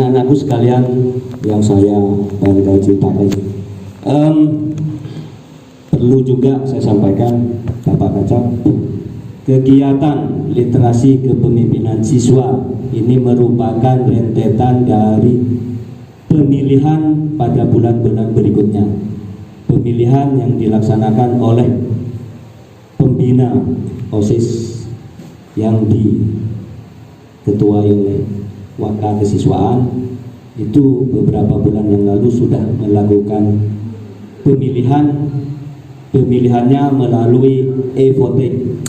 anak-anakku sekalian yang saya bangga cintai, perlu juga saya sampaikan, Bapak Kacap, kegiatan literasi kepemimpinan siswa ini merupakan rentetan dari pemilihan pada bulan-bulan berikutnya. Pemilihan yang dilaksanakan oleh pembina OSIS yang diketuai oleh Waka Kesiswaan itu beberapa bulan yang lalu sudah melakukan pemilihannya melalui e-voting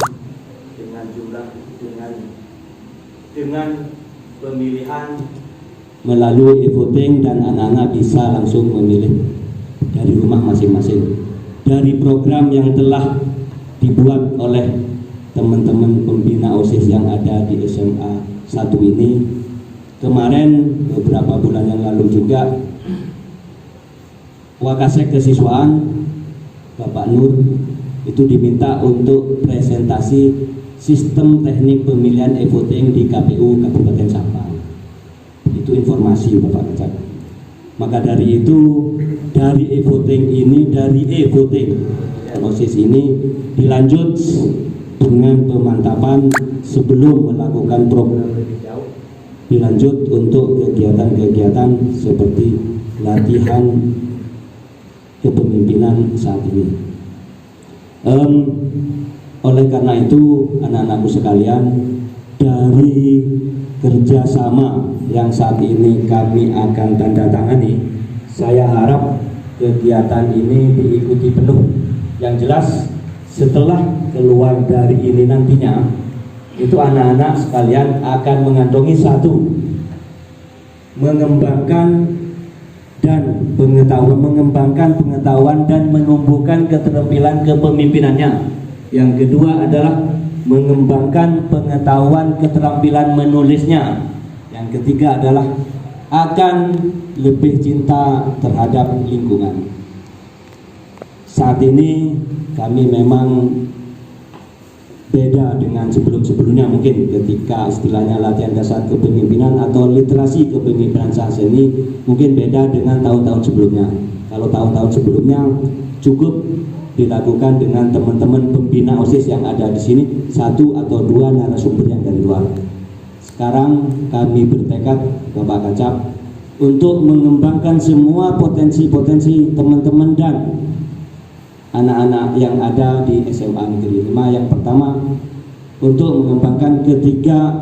dengan pemilihan melalui e-voting, dan anak-anak bisa langsung memilih dari rumah masing-masing. Dari program yang telah dibuat oleh teman-teman pembina OSIS yang ada di SMA 1 ini, kemarin beberapa bulan yang lalu juga Wakasek Kesiswaan Bapak Nur itu diminta untuk presentasi sistem teknik pemilihan e-voting di KPU Kabupaten Sampang. Itu informasi Bapak Kacap. Maka dari itu, dari e-voting OSIS ini dilanjut dengan pemantapan sebelum melakukan program lebih jauh, dilanjut untuk kegiatan-kegiatan seperti latihan kepemimpinan saat ini. Oleh karena itu, anak-anakku sekalian, dari kerjasama yang saat ini kami akan tanda tangani, saya harap kegiatan ini diikuti penuh. Yang jelas, setelah keluar dari ini nantinya, itu anak-anak sekalian akan mengantongi satu, mengembangkan pengetahuan dan menumbuhkan keterampilan kepemimpinannya. Yang kedua adalah mengembangkan pengetahuan keterampilan menulisnya. Yang ketiga adalah akan lebih cinta terhadap lingkungan. Saat ini kami memang beda dengan sebelum-sebelumnya, mungkin ketika istilahnya latihan dasar kepemimpinan atau literasi kepemimpinan saat ini mungkin beda dengan tahun-tahun sebelumnya. Kalau tahun-tahun sebelumnya cukup dilakukan dengan teman-teman pembina OSIS yang ada di sini, satu atau dua narasumber yang dari luar. Sekarang kami bertekad, Bapak Kacap, untuk mengembangkan semua potensi-potensi teman-teman dan anak-anak yang ada di SMA Negeri 5. Yang pertama, untuk mengembangkan ketiga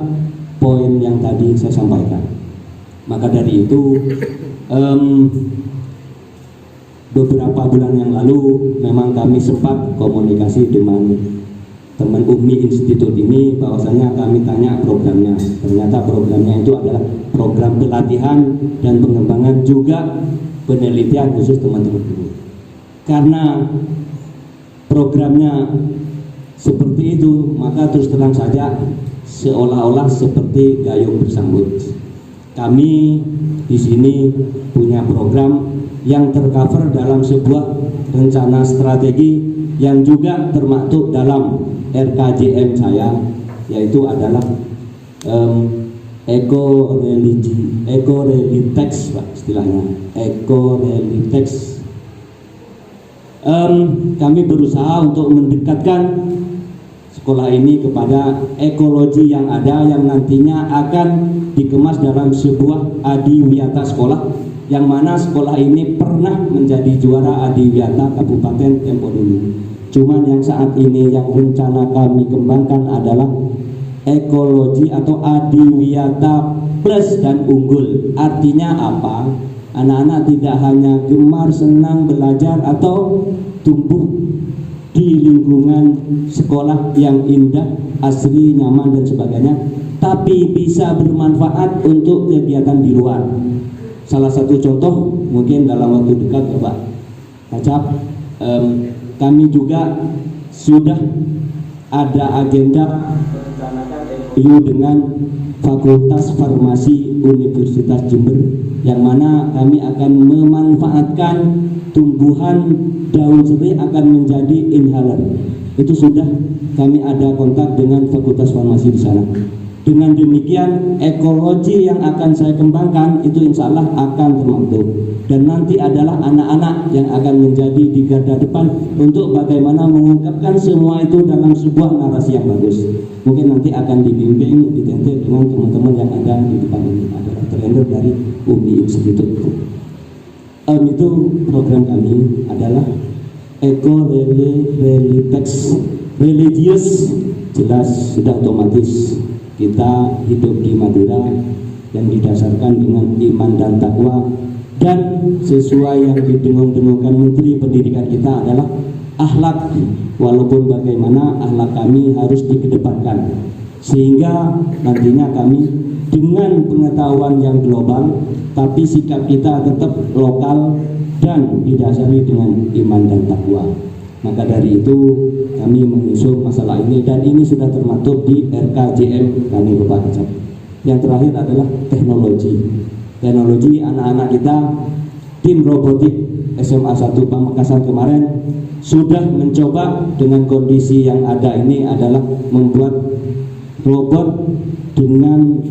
poin yang tadi saya sampaikan. Maka dari itu, beberapa bulan yang lalu memang kami sempat komunikasi dengan teman UMI Institut ini, bahwasanya kami tanya programnya. Ternyata programnya itu adalah program pelatihan dan pengembangan juga penelitian khusus teman-teman ini. Karena programnya seperti itu, maka terus terang saja seolah-olah seperti gayung bersambut. Kami di sini punya program yang tercover dalam sebuah rencana strategi yang juga termaktub dalam RKJM saya, yaitu adalah eco-relitex, Pak, istilahnya eco-relitex. Kami berusaha untuk mendekatkan sekolah ini kepada ekologi yang ada, yang nantinya akan dikemas dalam sebuah adiwiyata sekolah, yang mana sekolah ini pernah menjadi juara adiwiyata Kabupaten Tempo dulu. Cuman yang saat ini yang rencana kami kembangkan adalah ekologi atau adiwiyata plus dan unggul. Artinya apa? Anak-anak tidak hanya gemar senang belajar atau tumbuh di lingkungan sekolah yang indah, asri, nyaman dan sebagainya, tapi bisa bermanfaat untuk kegiatan di luar. Salah satu contoh mungkin dalam waktu dekat, Bapak Kacap, kami juga sudah ada agenda MOU dengan Fakultas Farmasi Universitas Jember, yang mana kami akan memanfaatkan tumbuhan daun serai akan menjadi inhaler. Itu sudah kami ada kontak dengan Fakultas Farmasi di sana. Dengan demikian ekologi yang akan saya kembangkan itu insya Allah akan terbentuk, dan nanti adalah anak-anak yang akan menjadi di garda depan untuk bagaimana mengungkapkan semua itu dalam sebuah narasi yang bagus. Mungkin nanti akan dibimbing, ditentu dengan teman-teman yang ada di depan ini, adalah trainer dari UMI Institute. Itu program kami adalah religious, jelas sudah otomatis kita hidup di Madura yang didasarkan dengan iman dan takwa, dan sesuai yang didengung-dengungkan Menteri Pendidikan kita adalah akhlak, walaupun bagaimana akhlak kami harus dikedepankan sehingga nantinya kami dengan pengetahuan yang global tapi sikap kita tetap lokal dan didasari dengan iman dan takwa. Maka dari itu kami mengusung masalah ini, dan ini sudah termaktub di RKJM kami Bapak Kecap. Yang terakhir adalah teknologi. Teknologi anak-anak kita, tim robotik SMA 1 Pamekasan kemarin sudah mencoba dengan kondisi yang ada ini adalah membuat robot dengan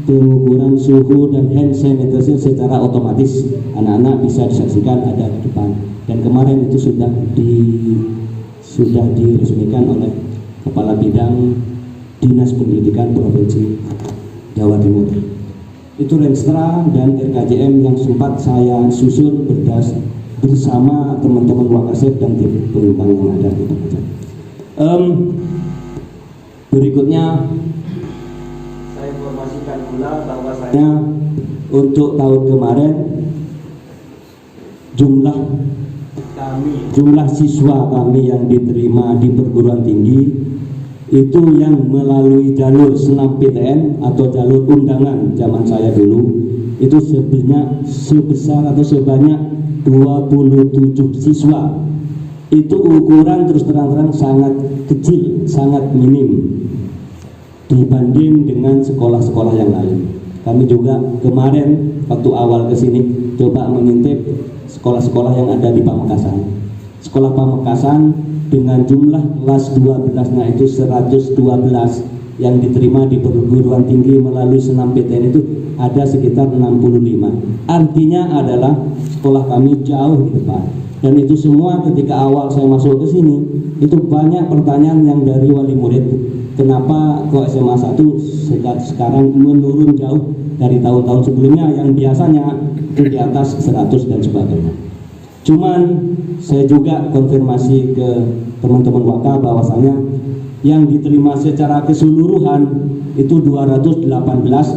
pengukuran suhu dan hand sanitizer secara otomatis. Anak-anak bisa disaksikan ada di depan, dan kemarin itu sudah diresmikan oleh Kepala Bidang Dinas Pendidikan Provinsi Jawa Timur. Itu Renstra dan RKJM yang sempat saya susun bersama teman-teman Wakasep dan tim pengembang yang ada di Jakarta. Berikutnya saya informasikan pula bahwasanya untuk tahun kemarin jumlah siswa kami yang diterima di perguruan tinggi itu yang melalui jalur SNMPTN atau jalur undangan zaman saya dulu itu sebanyak 27 siswa. Itu ukuran terus terang-terang sangat kecil, sangat minim dibanding dengan sekolah-sekolah yang lain. Kami juga kemarin waktu awal kesini coba mengintip sekolah-sekolah yang ada di Pamekasan. Sekolah Pamekasan dengan jumlah kelas 12-nya itu 112 yang diterima di perguruan tinggi melalui SNMPTN itu ada sekitar 65. Artinya adalah sekolah kami jauh di depan. Dan itu semua ketika awal saya masuk ke sini itu banyak pertanyaan yang dari wali murid. Kenapa kok SMA 1 sekarang menurun jauh dari tahun-tahun sebelumnya yang biasanya itu di atas 100 dan sebagainya. Cuman saya juga konfirmasi ke teman-teman Waka bahwasanya yang diterima secara keseluruhan itu 218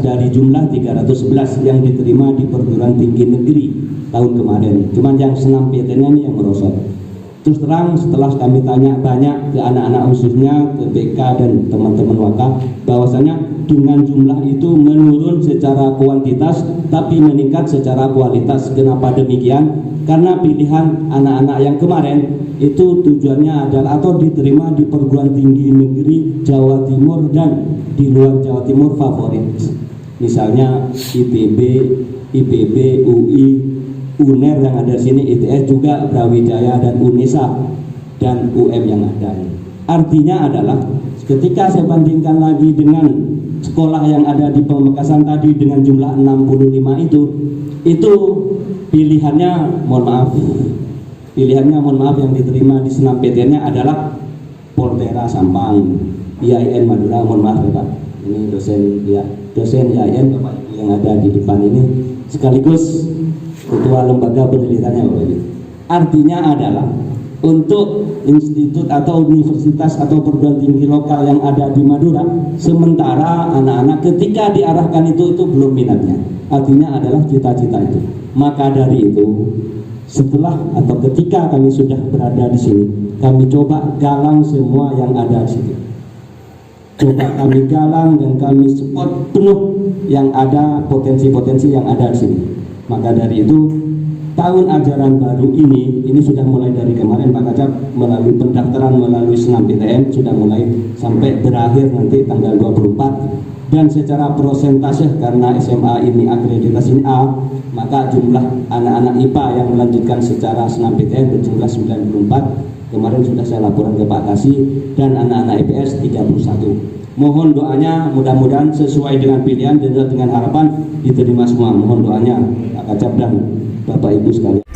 dari jumlah 311 yang diterima di perguruan tinggi negeri tahun kemarin. Cuman yang SNMPTN-nya ini yang merosot. Terus terang setelah kami tanya banyak ke anak-anak khususnya ke BK dan teman-teman Waka bahwasanya dengan jumlah itu menurun secara kuantitas tapi meningkat secara kualitas. Kenapa demikian? Karena pilihan anak-anak yang kemarin itu tujuannya adalah atau diterima di perguruan tinggi negeri Jawa Timur dan di luar Jawa Timur favorit. Misalnya IPB, UI, UNER yang ada di sini, ITS juga, Brawijaya dan UNESA dan UM yang ada. Artinya adalah ketika saya bandingkan lagi dengan sekolah yang ada di Pamekasan tadi dengan jumlah 65 itu pilihannya mohon maaf yang diterima di SNMPTN-nya adalah Portera Sampang, IAIN Madura, mohon maaf ya Pak. Ini dosen IAIN Bapak Ibu yang ada di depan ini sekaligus ketua lembaga penelitiannya Bapak Ibu. Artinya adalah untuk institut atau universitas atau perguruan tinggi lokal yang ada di Madura, sementara anak-anak ketika diarahkan itu belum minatnya. Artinya adalah cita-cita itu. Maka dari itu, setelah atau ketika kami sudah berada di sini, kami coba galang semua yang ada di situ. Coba kami galang dan kami support penuh yang ada potensi-potensi yang ada di sini. Maka dari itu tahun ajaran baru ini sudah mulai dari kemarin Pak Kacap melalui pendaftaran melalui SNMPTN sudah mulai sampai berakhir nanti tanggal 24, dan secara persentase karena SMA ini akreditasi A, maka jumlah anak-anak IPA yang melanjutkan secara SNMPTN berjumlah 94 Kemarin sudah saya laporan ke Pak Kasih dan anak-anak IPS 31. Mohon doanya, mudah-mudahan sesuai dengan pilihan dan dengan harapan diterima semua. Mohon doanya Pak Kacap dan Bapak Ibu sekalian.